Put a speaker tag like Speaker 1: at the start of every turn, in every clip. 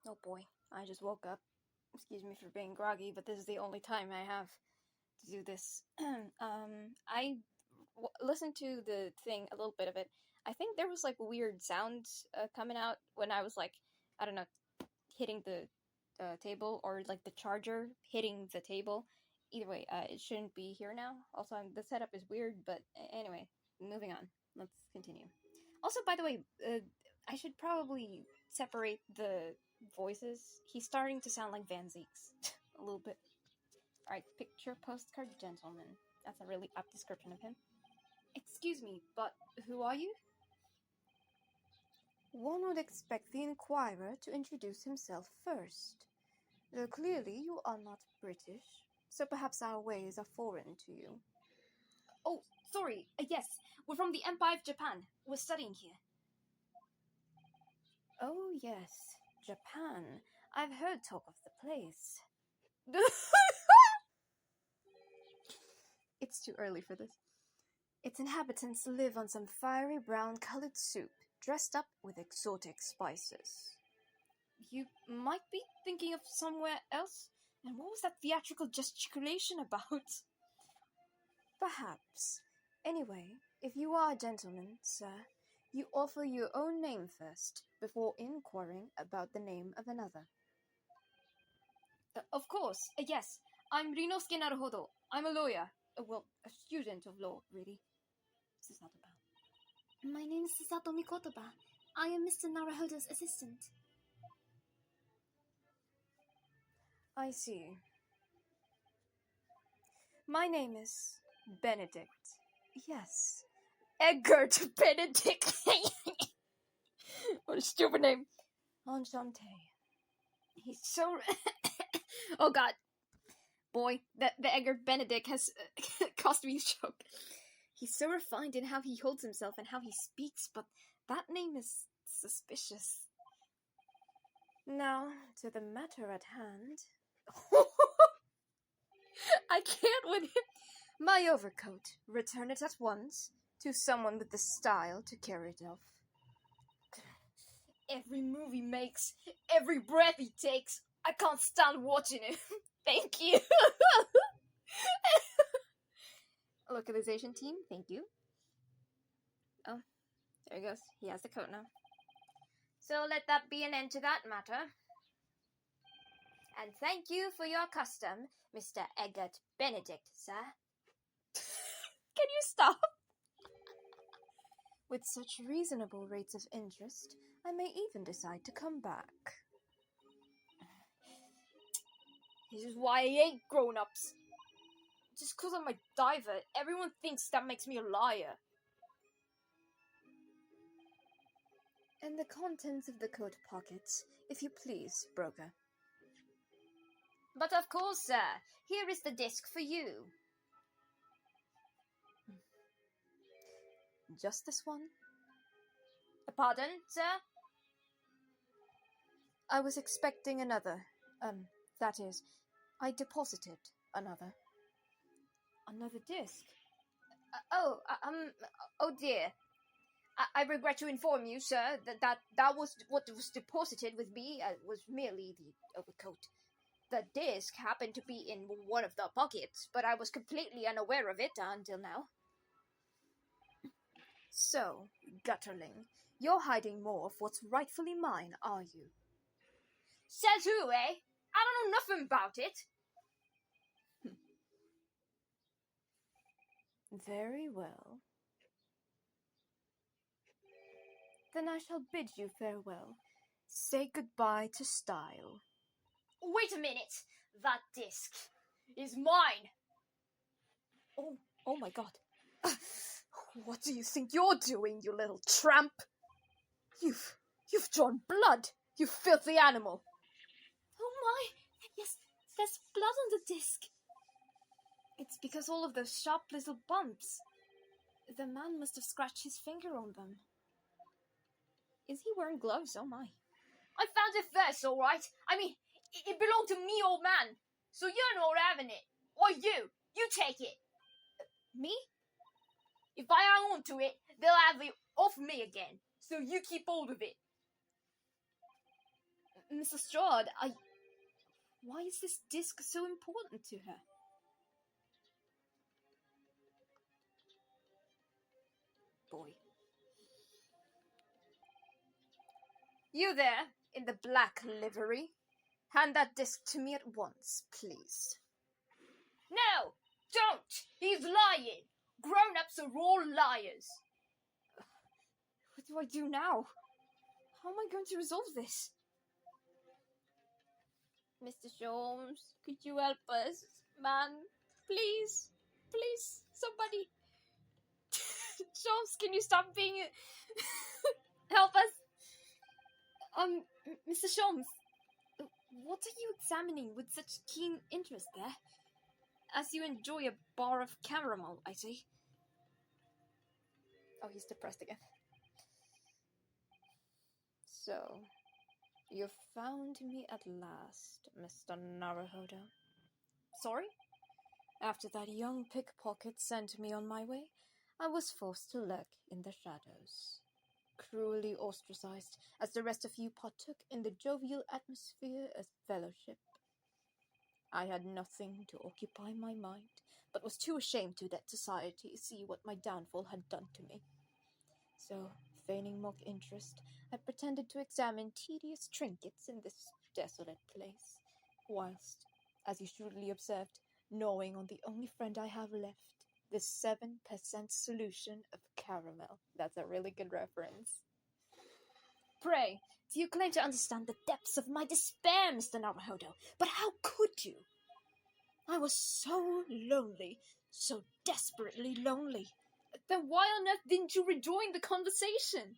Speaker 1: Oh boy, I just woke up. Excuse me for being groggy, but this is the only time I have to do this. Listened to the thing, a little bit of it. I think there was like weird sounds coming out when I was like, I don't know, hitting the table, or like the charger hitting the table. Either way, it shouldn't be here now. Also, the setup is weird, but anyway, moving on. Let's continue. Also, by the way, I should probably separate the voices. He's starting to sound like Van Zeeks a little bit. Alright, picture postcard gentleman. That's a really apt description of him. Excuse me, but who are you? One would expect the inquirer to introduce himself first. Though clearly you are not British, so perhaps our ways are foreign to you. Oh, sorry, yes, we're from the Empire of Japan. We're studying here. Oh, yes, Japan. I've heard talk of the place. It's too early for this. Its inhabitants live on some fiery brown-colored soup, dressed up with exotic spices. You might be thinking of somewhere else? And what was that theatrical gesticulation about? Perhaps. Anyway, if you are a gentleman, sir, you offer your own name first, before inquiring about the name of another. Of course, yes. I'm Rinosuke Naruhodo. I'm a lawyer. Well, a student of law, really. Susato.
Speaker 2: My name is Susato Mikotoba. I am Mr. Naruhodo's assistant.
Speaker 1: I see. My name is Benedict. Yes. Eggert Benedict. What a stupid name. Enchanté. He's so... Oh god. Boy, the Eggert Benedict has cost me a joke. He's so refined in how he holds himself and how he speaks, but that name is suspicious. Now, to the matter at hand. I can't with him. My overcoat. Return it at once to someone with the style to carry it off. Every move he makes, every breath he takes, I can't stand watching him. Thank you. Localization team, thank you. Oh, there he goes. He has the coat now. So let that be an end to that matter. And thank you for your custom, Mr. Eggert Benedict, sir. Can you stop? With such reasonable rates of interest, I may even decide to come back. This is why I hate grown-ups. Just because I'm a diver, everyone thinks that makes me a liar. And the contents of the coat pockets, if you please, broker. But of course, sir. Here is the disc for you. Just this one? Pardon, sir? I was expecting another. That is, I deposited another. Another disc? Oh dear. I regret to inform you, sir, that was what was deposited with me, was merely the overcoat. The disc happened to be in one of the pockets, but I was completely unaware of it until now. So, Gutterling, you're hiding more of what's rightfully mine, are you? Says who, eh? I don't know nothing about it. Very well. Then I shall bid you farewell. Say goodbye to style. Wait a minute! That disc is mine! Oh my god. What do you think you're doing, you little tramp? You've drawn blood, you filthy animal!
Speaker 2: Oh my! Yes, there's blood on the disc.
Speaker 1: It's because all of those sharp little bumps. The man must have scratched his finger on them. Is he wearing gloves? Oh my. I found it first, alright? I mean, it belonged to me, old man. So you're not having it. Or you take it. Me? If I hang on to it, they'll have it off me again. So you keep hold of it. Miss Lestrade, why is this disc so important to her? Boy. You there, in the black livery? Hand that disc to me at once, please.
Speaker 2: No! Don't! He's lying! Grown-ups are all liars!
Speaker 1: What do I do now? How am I going to resolve this? Mr. Sholmes, could you help us? Man, please. Please, somebody. Sholmes, can you stop being... help us? Mr. Sholmes, what are you examining with such keen interest there? As you enjoy a bar of caramel, I see. Oh, he's depressed again. So, you found me at last, Mr. Naruhodo. Sorry? After that young pickpocket sent me on my way, I was forced to lurk in the shadows. Cruelly ostracized, as the rest of you partook in the jovial atmosphere of fellowship. I had nothing to occupy my mind, but was too ashamed to let society see what my downfall had done to me. So, feigning mock interest, I pretended to examine tedious trinkets in this desolate place, whilst, as you shrewdly observed, gnawing on the only friend I have left, the 7% solution of caramel. That's a really good reference. Pray, do you claim to understand the depths of my despair, Mr. Naruhodo? But how could you? I was so lonely, so desperately lonely. Then why on earth didn't you rejoin the conversation?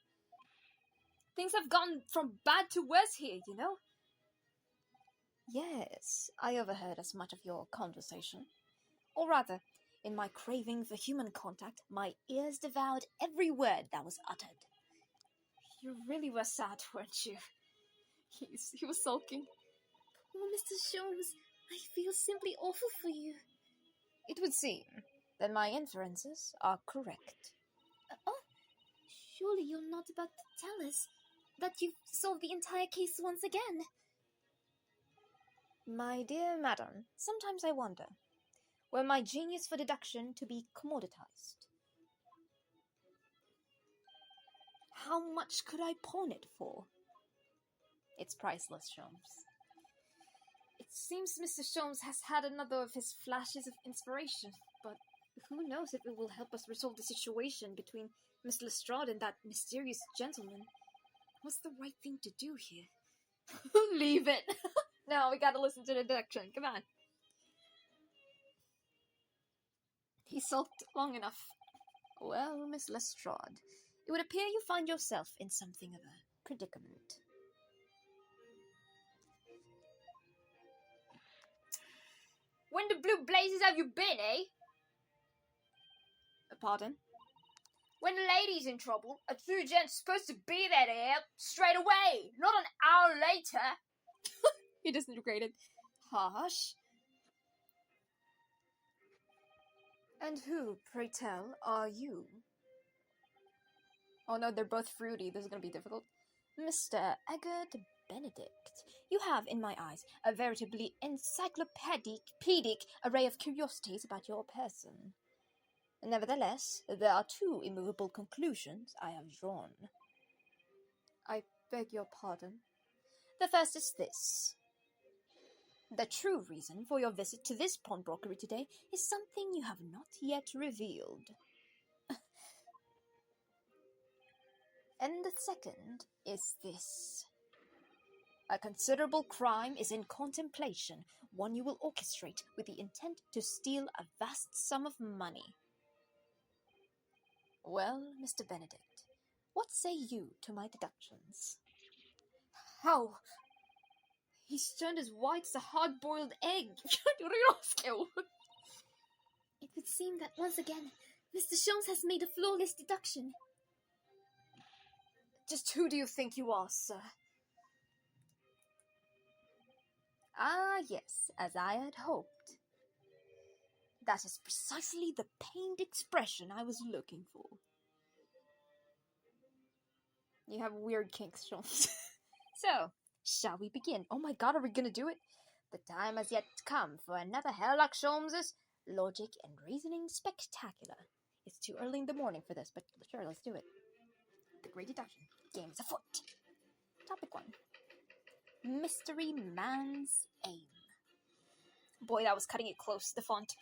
Speaker 1: Things have gone from bad to worse here, you know? Yes, I overheard as much of your conversation. Or rather, in my craving for human contact, my ears devoured every word that was uttered. You really were sad, weren't you? He was sulking.
Speaker 2: Oh, Mr. Sholmes, I feel simply awful for you.
Speaker 1: It would seem that my inferences are correct.
Speaker 2: Oh, surely you're not about to tell us that you've solved the entire case once again.
Speaker 1: My dear madam, sometimes I wonder, were my genius for deduction to be commoditized? How much could I pawn it for? It's priceless, Sholmes. It seems Mr. Sholmes has had another of his flashes of inspiration, but who knows if it will help us resolve the situation between Miss Lestrade and that mysterious gentleman. What's the right thing to do here? Leave it! No, we gotta listen to the deduction. Come on. He sulked long enough. Well, Miss Lestrade, it would appear you find yourself in something of a predicament.
Speaker 2: When the blue blazes have you been, eh?
Speaker 1: Pardon?
Speaker 2: When the lady's in trouble, a true gent's supposed to be there to help straight away, not an hour later.
Speaker 1: He disintegrated. Hush. And who, pray tell, are you? Oh no, they're both fruity. This is gonna be difficult. Mr. Eggert Benedict. You have, in my eyes, a veritably encyclopedic array of curiosities about your person. Nevertheless, there are two immovable conclusions I have drawn. I beg your pardon. The first is this. The true reason for your visit to this pawnbrokery today is something you have not yet revealed. And the second is this. A considerable crime is in contemplation, one you will orchestrate with the intent to steal a vast sum of money. Well, Mr. Benedict, what say you to my deductions? How? He's turned as white as a hard-boiled egg.
Speaker 2: It would seem that once again, Mr. Sholmes has made a flawless deduction.
Speaker 1: Just who do you think you are, sir? Ah, yes, as I had hoped. That is precisely the pained expression I was looking for. You have weird kinks, Sholmes. So,
Speaker 2: Shall we begin? Oh my god, are we gonna do it? The time has yet come for another Sherlock Holmes's logic and reasoning spectacular. It's too early in the morning for this, but sure, let's do it. The Great Deduction. Game is afoot. Topic 1. Mystery Man's Aim. Boy, that was cutting it close, the font.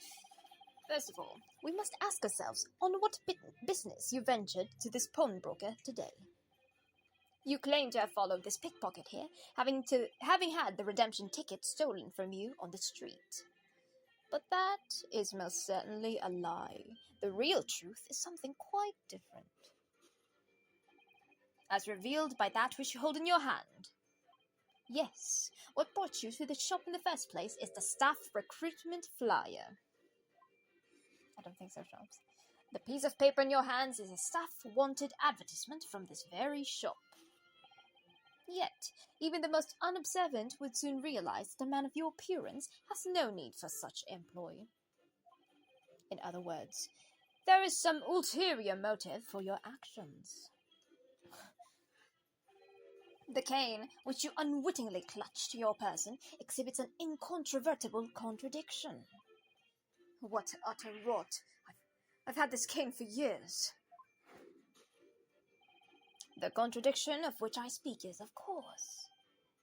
Speaker 2: First of all, we must ask ourselves on what business you ventured to this pawnbroker today. You claim to have followed this pickpocket here, having had the redemption ticket stolen from you on the street. But that is most certainly a lie. The real truth is something quite different. As revealed by that which you hold in your hand. Yes, what brought you to the shop in the first place is the staff recruitment flyer. I don't think so, Sharps. The piece of paper in your hands is a staff wanted advertisement from this very shop. Yet, even the most unobservant would soon realize that a man of your appearance has no need for such employ. In other words, there is some ulterior motive for your actions. The cane, which you unwittingly clutch to your person, exhibits an incontrovertible contradiction. What utter rot! I've had this cane for years. The contradiction of which I speak is, of course,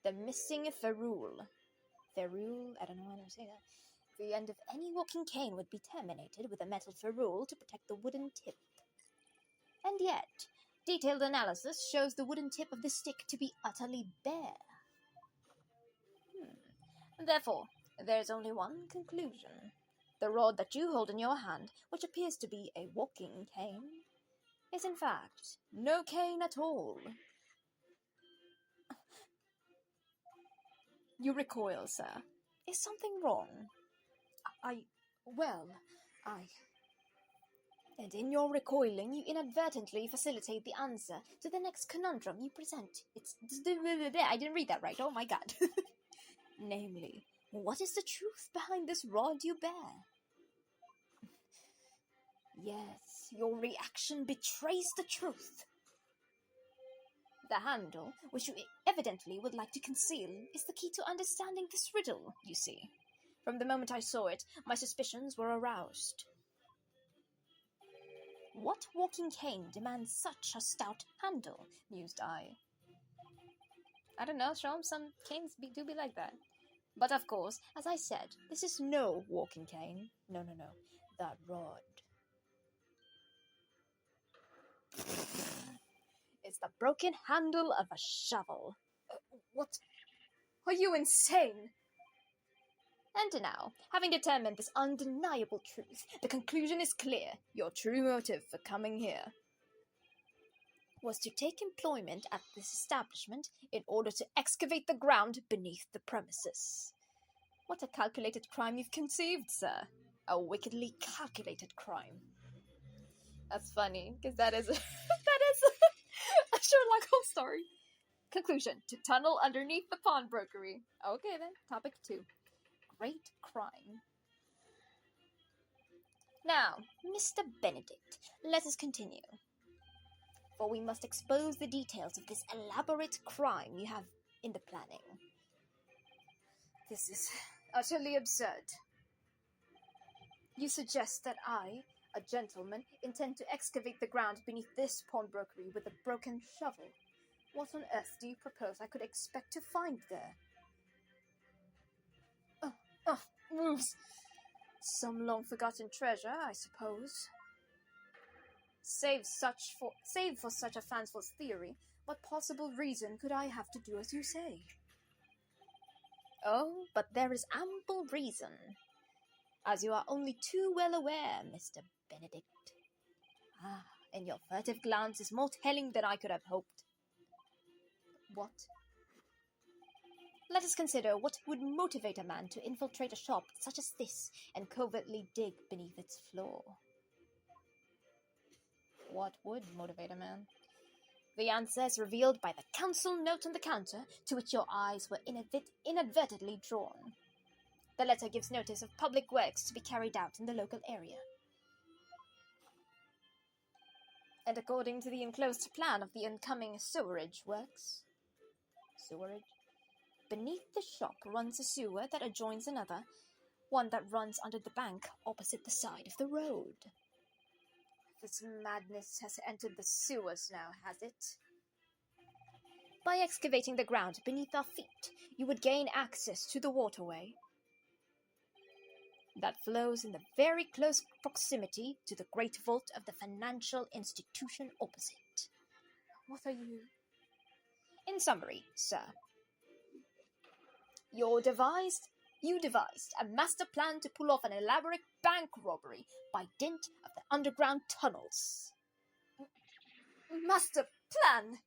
Speaker 2: the missing ferrule. Ferrule? I don't know how to say that. The end of any walking cane would be terminated with a metal ferrule to protect the wooden tip. And yet, detailed analysis shows the wooden tip of the stick to be utterly bare. Therefore, there is only one conclusion. The rod that you hold in your hand, which appears to be a walking cane, is in fact no cane at all. You recoil, sir. Is something wrong? And in your recoiling, you inadvertently facilitate the answer to the next conundrum you present. I didn't read that right, oh my god. Namely, what is the truth behind this rod you bear? Yes, your reaction betrays the truth. The handle, which you evidently would like to conceal, is the key to understanding this riddle, you see. From the moment I saw it, my suspicions were aroused. What walking cane demands such a stout handle? Mused I. I don't know, Shalom, some canes do be like that. But of course, as I said, this is no walking cane. No. That rod. It's the broken handle of a shovel. What? Are you insane? And now, having determined this undeniable truth, the conclusion is clear. Your true motive for coming here was to take employment at this establishment in order to excavate the ground beneath the premises. What a calculated crime you've conceived, sir. A wickedly calculated crime. That's funny, because that is a Sherlock Holmes story. Conclusion, to tunnel underneath the pawnbrokery. Okay then, topic 2. Great crime. Now, Mr. Benedict, let us continue. For we must expose the details of this elaborate crime you have in the planning. This is utterly absurd. You suggest that I, a gentleman, intend to excavate the ground beneath this pawnbrokery with a broken shovel. What on earth do you propose I could expect to find there? Moves. Some long-forgotten treasure, I suppose. Save for such a fanciful theory, what possible reason could I have to do as you say? Oh, but there is ample reason, as you are only too well aware, Mr. Benedict. And your furtive glance is more telling than I could have hoped. What? Let us consider what would motivate a man to infiltrate a shop such as this and covertly dig beneath its floor. What would motivate a man? The answer is revealed by the council note on the counter to which your eyes were inadvertently drawn. The letter gives notice of public works to be carried out in the local area. And according to the enclosed plan of the incoming sewerage works... Sewerage? Beneath the shop runs a sewer that adjoins another, one that runs under the bank opposite the side of the road. This madness has entered the sewers now, has it? By excavating the ground beneath our feet, you would gain access to the waterway that flows in the very close proximity to the great vault of the financial institution opposite. What are you? In summary, sir, you devised a master plan to pull off an elaborate bank robbery by dint of the underground tunnels. Master plan!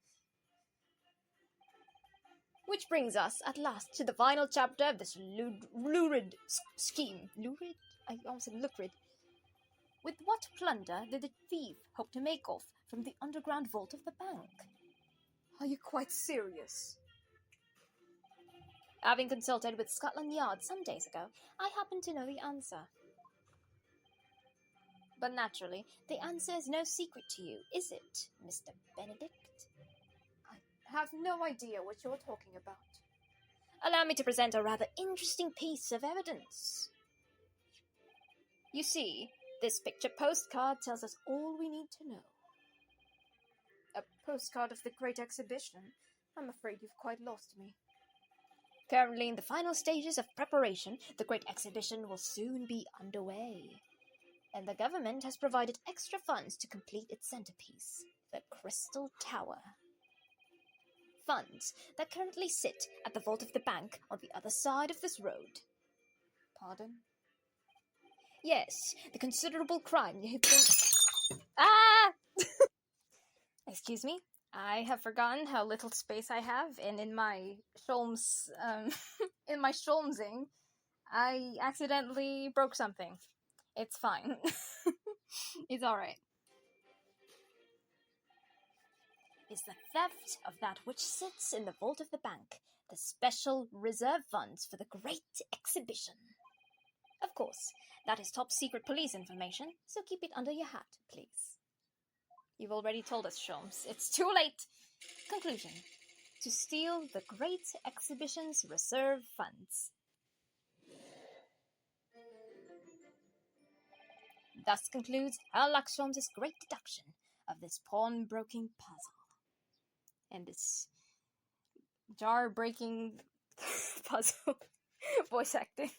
Speaker 2: Which brings us, at last, to the final chapter of this lurid scheme. Lurid? I almost said lucrid. With what plunder did the thief hope to make off from the underground vault of the bank? Are you quite serious? Having consulted with Scotland Yard some days ago, I happen to know the answer. But naturally, the answer is no secret to you, is it, Mr. Benedict? I have no idea what you're talking about. Allow me to present a rather interesting piece of evidence. You see, this picture postcard tells us all we need to know. A postcard of the Great Exhibition? I'm afraid you've quite lost me. Currently in the final stages of preparation, the Great Exhibition will soon be underway. And the government has provided extra funds to complete its centerpiece, the Crystal Tower. Funds that currently sit at the vault of the bank on the other side of this road. Pardon? Yes, the considerable crime you have been... Ah! Excuse me, I have forgotten how little space I have, and in my Sholmes, in my Sholmesing, I accidentally broke something. It's fine. It's alright. Is the theft of that which sits in the vault of the bank, the special reserve funds for the Great Exhibition. Of course, that is top secret police information, so keep it under your hat, please. You've already told us, Sholmes. It's too late! Conclusion. To steal the Great Exhibition's reserve funds. Thus concludes Sherlock Sholmes' great deduction of this pawnbroking puzzle. And this jar-breaking puzzle voice acting.